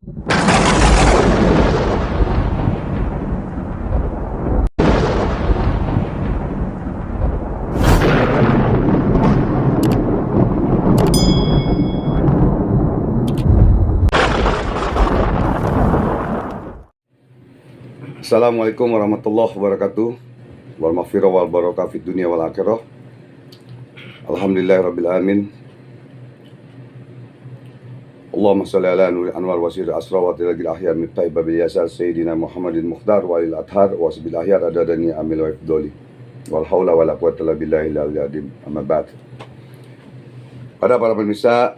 Assalamualaikum warahmatullahi wabarakatuh. Wal maghfirah wal barakah fid dunya wal akhirah. Alhamdulillahirabbil alamin. Allahumma shalli ala nuri anwar wasir asra wa tilagil ahyar min taibah bil yasar sayyidina Muhammadin mukhtar wa lil adhar wa sibil ahyar adadani amil wa ifdoli wal haula wala quwwata illa billahi al-azim. Amma ba'd. Para pemirsa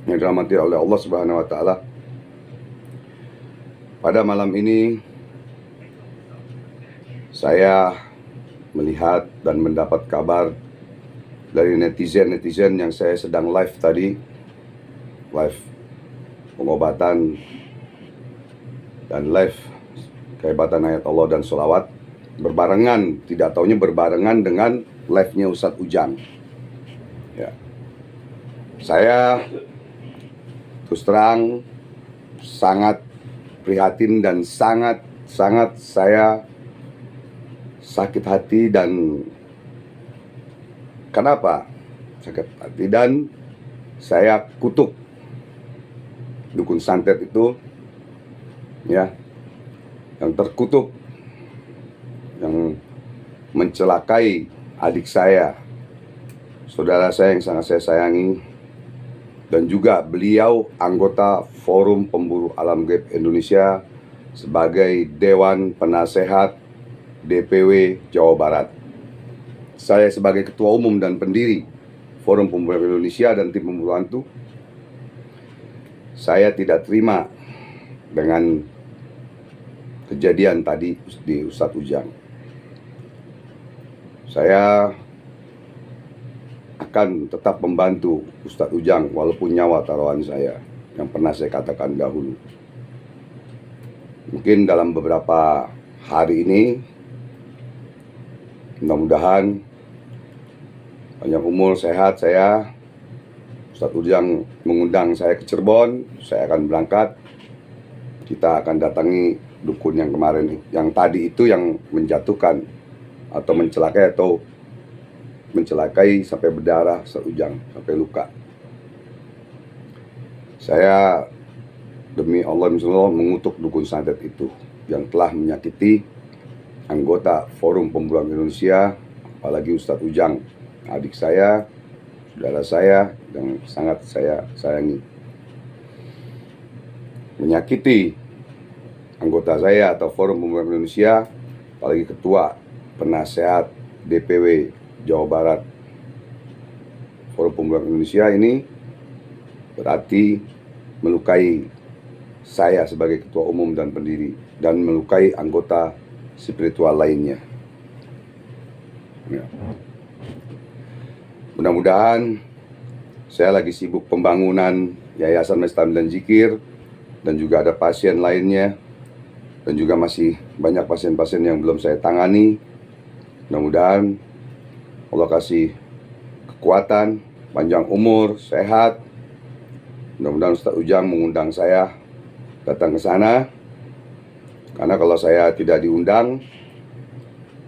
yang dirahmati oleh Allah Subhanahu wa taala, pada malam ini saya melihat dan mendapat kabar dari netizen yang saya sedang live tadi, live pengobatan dan live kehebatan ayat Allah dan sholawat, berbarengan, tidak taunya berbarengan dengan live-nya Ustadz Ujang. Ya. Saya terus terang sangat prihatin dan sangat saya sakit hati. Dan kenapa sakit hati? Dan saya kutuk dukun santet itu, ya, yang terkutuk, yang mencelakai adik saya, saudara saya yang sangat saya sayangi, dan juga beliau anggota Forum Pemburu Alam Gaib Indonesia sebagai Dewan Penasehat DPW Jawa Barat. Saya sebagai Ketua Umum dan pendiri Forum Pemburu Alam Indonesia dan tim pemburu hantu, saya tidak terima dengan kejadian tadi di Ustadz Ujang. Saya akan tetap membantu Ustadz Ujang walaupun nyawa taruhan saya, yang pernah saya katakan dahulu. Mungkin dalam beberapa hari ini mudah-mudahan panjang umur sehat saya, Ustadz Ujang mengundang saya ke Cirebon, saya akan berangkat. Kita akan datangi dukun yang kemarin, yang tadi itu, yang menjatuhkan atau mencelakai sampai berdarah Ustadz Ujang, sampai luka. Saya demi Allah mengutuk dukun santet itu yang telah menyakiti anggota Forum Pemburu Alam Indonesia, apalagi Ustadz Ujang, adik saya, saudara saya yang sangat saya sayangi. Menyakiti anggota saya atau Forum Pemburu Alam Indonesia, apalagi ketua penasehat DPW Jawa Barat Forum Pemburu Alam Indonesia ini, berarti melukai saya sebagai ketua umum dan pendiri, dan melukai anggota spiritual lainnya. Ya. Mudah-mudahan, saya lagi sibuk pembangunan Yayasan Mestam dan Zikir, dan juga ada pasien lainnya, dan juga masih banyak pasien-pasien yang belum saya tangani. Mudah-mudahan Allah kasih kekuatan, panjang umur, sehat. Mudah-mudahan Ustadz Ujang mengundang saya datang ke sana. Karena kalau saya tidak diundang,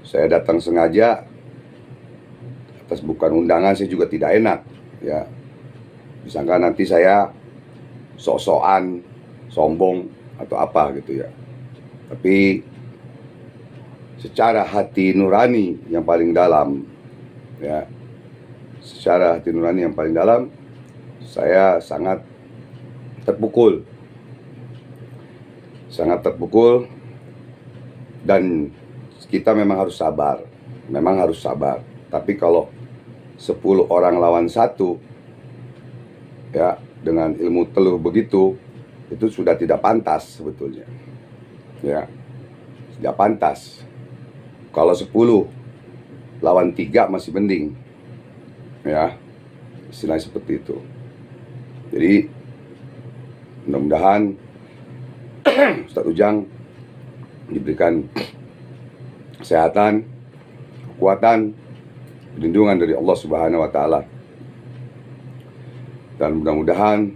saya datang sengaja atas bukan undangan, saya juga tidak enak, ya. Disangka nanti saya sok-sokan, sombong atau apa gitu, ya. Tapi secara hati nurani yang paling dalam, ya, secara hati nurani yang paling dalam, saya sangat terpukul, dan kita memang harus sabar, Tapi kalau 10 orang lawan 1, ya, dengan ilmu teluh begitu, itu sudah tidak pantas sebetulnya, ya, tidak pantas. Kalau 10 lawan 3 masih mending, ya, istilahnya seperti itu. Jadi mudah-mudahan Ustadz Ujang diberikan kesehatan, kekuatan, perlindungan dari Allah Subhanahu wa taala. Dan mudah-mudahan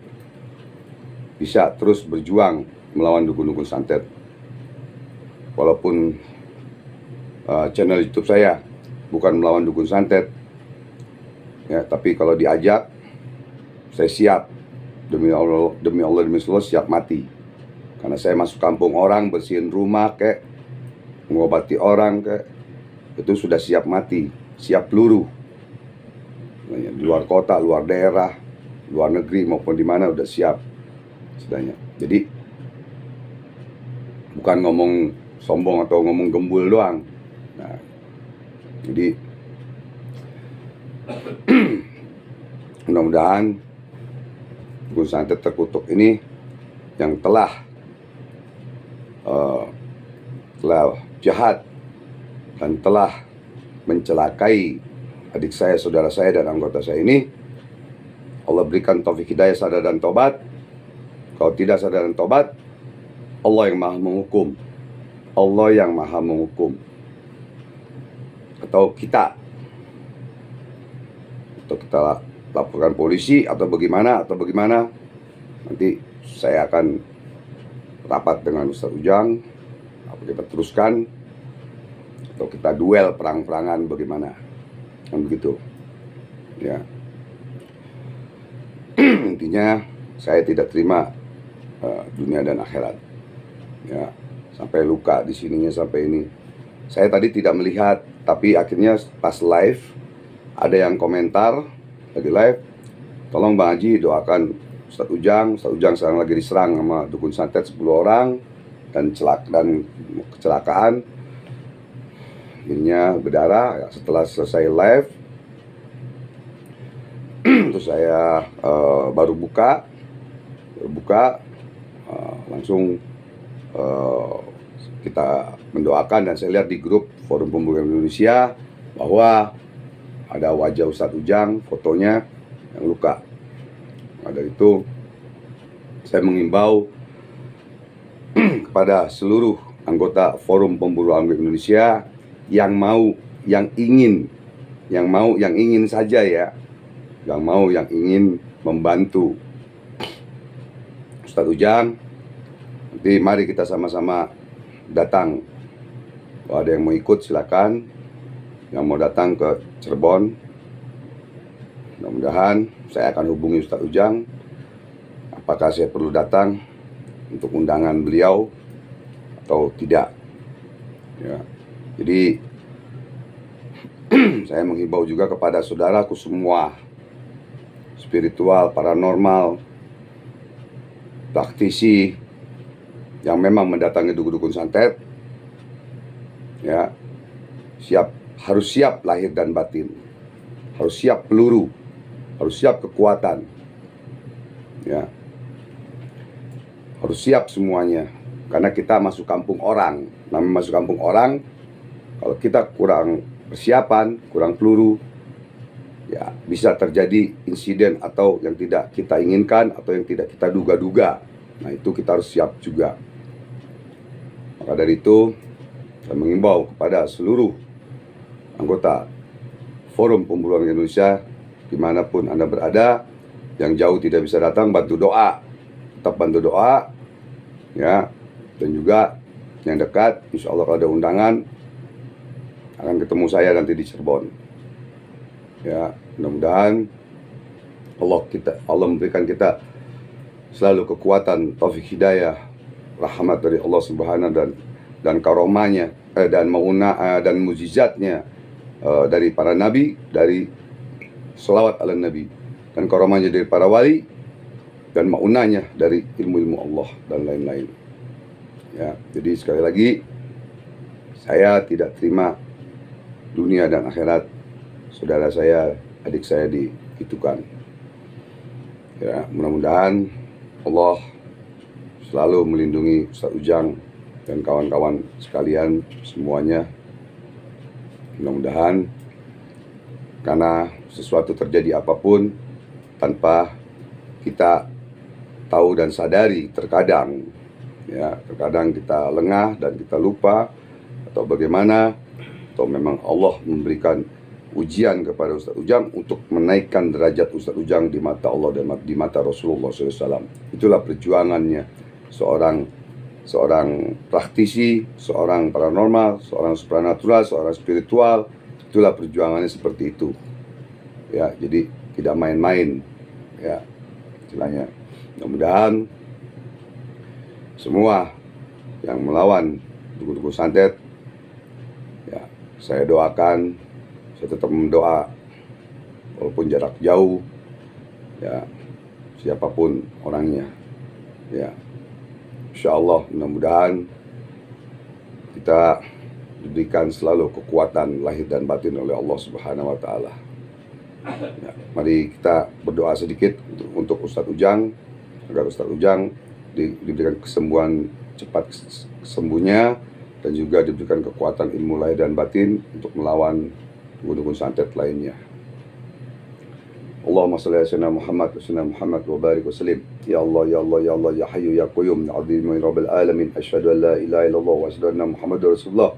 bisa terus berjuang melawan dukun-dukun santet. Walaupun channel YouTube saya bukan melawan dukun santet, ya, tapi kalau diajak, saya siap. Demi Allah, demi Allah, demi Allah, siap mati. Karena saya masuk kampung orang, bersihin rumah kek, mengobati orang kek, itu sudah siap mati, siap peluru. Di luar kota, luar daerah, luar negeri maupun di mana udah siap istilahnya. Jadi bukan ngomong sombong atau ngomong gembul doang. Nah, jadi mudah-mudahan dukun santet terkutuk ini yang telah jahat dan telah mencelakai adik saya, saudara saya, dan anggota saya ini, Allah berikan taufik hidayah, sadar dan tobat. Kalau tidak sadar dan tobat, Allah yang maha menghukum. Allah yang maha menghukum. Atau kita laporkan polisi atau bagaimana, nanti saya akan rapat dengan Ustadz Ujang, apa kita teruskan atau kita duel perang-perangan bagaimana, kan begitu ya. Intinya saya tidak terima dunia dan akhirat ya, sampai luka di sininya sampai ini. Saya tadi tidak melihat, tapi akhirnya pas live ada yang komentar lagi live, tolong Bang Haji doakan Ustadz Ujang sekarang lagi diserang sama dukun santet 10 orang dan kecelakaan, akhirnya berdarah. Setelah selesai live terus saya baru buka langsung kita mendoakan, dan saya lihat di grup Forum Pemburu Indonesia bahwa ada wajah Ustadz Ujang, fotonya yang luka. Nah, dari itu saya mengimbau kepada seluruh anggota Forum Pemburu Anggrek Indonesia yang ingin saja ya, yang ingin membantu Ustadz Ujang. Nanti mari kita sama-sama datang. Kalau ada yang mau ikut silakan, yang mau datang ke Cirebon, mudah-mudahan saya akan hubungi Ustadz Ujang apakah saya perlu datang untuk undangan beliau atau tidak ya. Jadi saya menghimbau juga kepada saudaraku semua, spiritual, paranormal, praktisi yang memang mendatangi dukun-dukun santet ya, harus siap lahir dan batin, harus siap peluru, harus siap kekuatan ya, harus siap semuanya. Karena kita masuk kampung orang. Namanya masuk kampung orang, kalau kita kurang persiapan, kurang peluru, ya bisa terjadi insiden atau yang tidak kita inginkan atau yang tidak kita duga-duga. Nah, itu kita harus siap juga. Maka dari itu saya mengimbau kepada seluruh anggota Forum Pemburu Anggrek Indonesia, dimanapun Anda berada, yang jauh tidak bisa datang, bantu doa, tetap bantu doa ya. Dan juga yang dekat, insya Allah kalau ada undangan akan ketemu saya nanti di Cirebon ya. Mudah-mudahan Allah memberikan kita selalu kekuatan, taufik hidayah, rahmat dari Allah Subhanahu dan karomahnya dan dan mukjizatnya dari para nabi, dari selawat ala nabi, dan karomahnya dari para wali, dan maunahnya dari ilmu-ilmu Allah dan lain-lain ya. Jadi sekali lagi, saya tidak terima dunia dan akhirat saudara saya, adik saya digitukan ya. Mudah-mudahan Allah selalu melindungi Ustadz Ujang dan kawan-kawan sekalian semuanya. Mudah-mudahan, karena sesuatu terjadi apapun tanpa kita tahu dan sadari, terkadang kita lengah dan kita lupa atau bagaimana, atau memang Allah memberikan ujian kepada Ustaz Ujang untuk menaikkan derajat Ustaz Ujang di mata Allah dan di mata Rasulullah SAW. Itulah perjuangannya seorang praktisi, seorang paranormal, seorang supranatural, seorang spiritual. Itulah perjuangannya seperti itu. Ya, jadi tidak main-main. Ya, istilahnya. Mudah-mudahan semua yang melawan dukun-dukun santet, ya, saya doakan, saya tetap mendoa walaupun jarak jauh, ya, siapapun orangnya, ya, insyaallah mudah-mudahan kita diberikan selalu kekuatan lahir dan batin oleh Allah Subhanahu wa taala. Ya, mari kita berdoa sedikit untuk Ustadz Ujang, agar Ustadz Ujang diberikan kesembuhan, cepat sembuhnya, dan juga diberikan kekuatan ilmu lahir dan batin untuk melawan dukun-dukun santet lainnya. Allahumma salli ala sayyidina Muhammad wa sayyidina Muhammad wa barik wa sallim. Ya Allah, ya Allah, ya Allah, ya Hayyu ya Qayyum, ya Azim ya Rabbil Alamin. Asyhadu an la ilaha illallah wa asyhadu anna Muhammadar Rasulullah.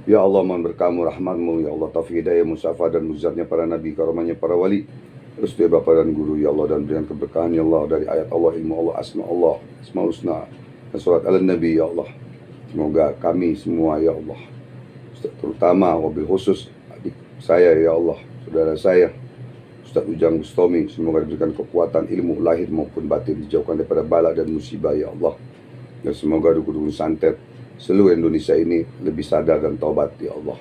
Ya Allah, mohon berkamu rahmatmu, ya Allah, taufik hidayah, musyafaat dan muzatnya para nabi, karamahnya para wali, restu bapa dan guru, ya Allah, dan berikan keberkahan, ya Allah, dari ayat Allah, ilmu Allah, asma husna, dan salat ala nabi, ya Allah. Semoga kami semua, ya Allah, terutama wabil khusus adik saya, ya Allah, saudara saya Ustaz Ujang Bustami, semoga diberikan kekuatan ilmu lahir maupun batin, dijauhkan daripada bala dan musibah, ya Allah. Dan semoga dukun-dukun santet seluruh Indonesia ini lebih sadar dan taubat, ya Allah.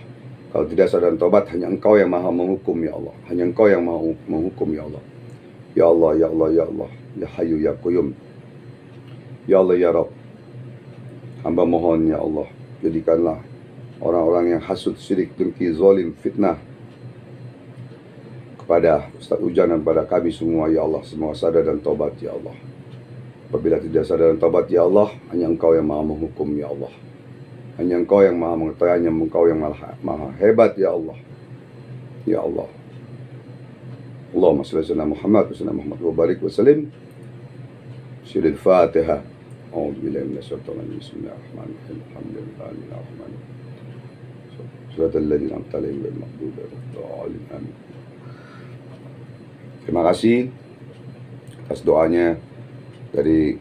Kalau tidak sadar dan taubat, hanya Engkau yang maha menghukum, ya Allah. Hanya Engkau yang maha menghukum, ya Allah. Ya Allah, ya Allah, ya Allah, ya Hayyu ya Qayyum, ya Allah, ya Rabb, hamba mohon, ya Allah, jadikanlah orang-orang yang hasud, syirik, dengki, zalim, fitnah kepada Ustaz Ujang dan pada kami semua, ya Allah, semua sadar dan taubat, ya Allah. Apabila tidak sadar dan taubat, ya Allah, hanya Engkau yang maha menghukum, ya Allah. Hanya Engkau yang maha mengetahui, hanya Engkau yang maha hebat, ya Allah. Ya Allah. Allahumma salli ala Muhammad wa sallam Muhammad wa barik wa sallim. Syiril Fatihah. A'udzu billahi minasyaitonir rajim. Bismillahirrahmanirrahim. Alhamdulillahirabbil alamin. Shiratal ladzina an'amta 'alaihim ghairil maghdubi 'alaihim. Amin. Terima kasih atas doanya dari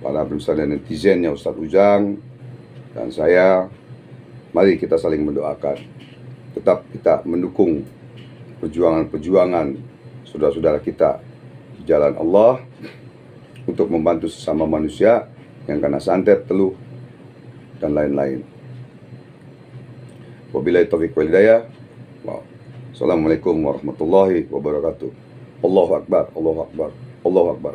para pemirsa dan netizennya Ustadz Ujang dan saya. Mari kita saling mendoakan, tetap kita mendukung perjuangan-perjuangan saudara-saudara kita di jalan Allah untuk membantu sesama manusia yang kena santet, teluh, dan lain-lain. Wabillahi taufiq wal hidayah. Assalamualaikum warahmatullahi wabarakatuh. Allahu Akbar, Allahu Akbar, Allahu Akbar.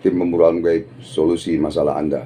Tim pemburu alam gaib, solusi masalah Anda.